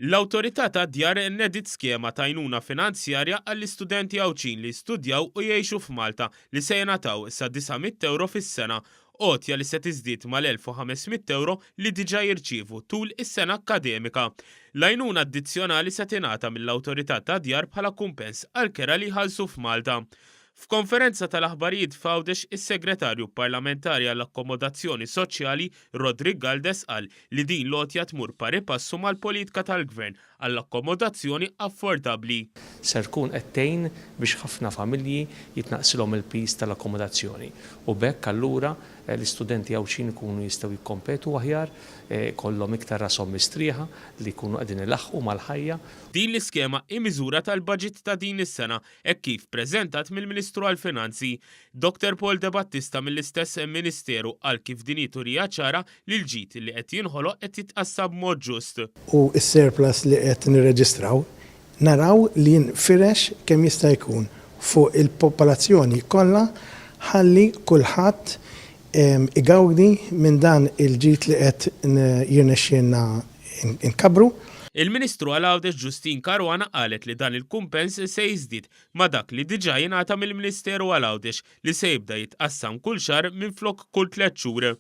L-Awtorità tad-Djar nnediet skema ta' għajnuna finanzjarja għall-istudenti Għawċin li studjaw u jgħixu f'Malta li se jingħataw sa 900 euro fis-sena, għotja li se tiżdied mal-1500 euro li diġà jirċievu tul is-sena akkademika. L-għajnuna addizzjonali se tingħata mill-Awtorità tad-Djar bħala kumpens għall-kera li jħallsu f'Malta. F'konferenza tal-aħbarijiet f'Għawdex, is-Segretarju Parlamentari għall-Akkomodazzjoni Soċjali Rodri Galdes qal li din l-għotja tmur pari passu mal-politika tal-Gvern għall-akkomodazzjoni affordabbli. Ser tkun qed tgħin biex ħafna familji jitnaqsilhom il-pis tal-akkomodazzjoni u bekk allura l-istudenti Għawċin ikunu jistgħu jikkompetu aħjar, kollhom iktar rashom mistrieħa li jkunu qegħdin ilaħħqu mal-ħajja. Din l-iskema hi miżura tal-baġit ta' din is-sena hekk kif preżentat mill-Ministru għall-Finanzi. Dr. Paul De Battista mill-istess Ministeru qal kif din turija ċara li l-ġid li qed jinħoloq qed jitqassam b'mod ġust. U s-surplus li qed nirreġistraw naraw li jinfirex kemm jista' jkun fuq il-popolazzjoni kollha ħalli kulħadd igawdi minn dan il-ġid li qed jirnexxielna inkabru. Il-Ministru għal-Għawdex Ġustin Caruana qalet li dan il-kumpens se jiżdied ma' dak li diġà jingħata mill-Ministeru għal-Għawdex li se jibda jitqassam kull xahar minflok kull 3 xhur.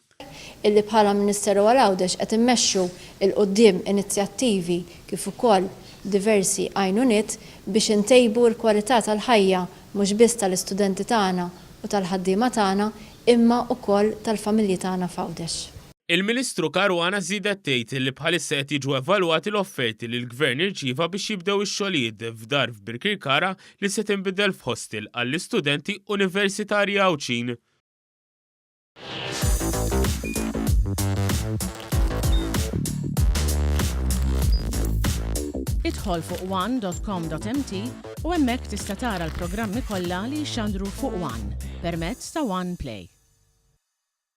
Illi bħala Ministeru għal-Għawdex qed immexxu il-qudiem inizjattivi kif ukoll diversi għajnuniet biex intejbu l-kwalità tal-ħajja mhux biss tal-istudenti tagħna u tal-ħaddiema tagħna imma wkoll tal-familji tagħna f'Għawdex. Il-Ministru Caruana żiedet tgħid li bħalissa qed jiġu evalwati l-offerti li l-Gvern irċieva biex jibdew ix-xogħlijiet f'dar f'Birkirkara li se tinbidel f'hostel għall-istudenti universitarji Għawċin. Idħol fuq one.com.mt u hemmhekk tista' tara l-programmi kollha li jxandru fuq One permezz ta' One Play.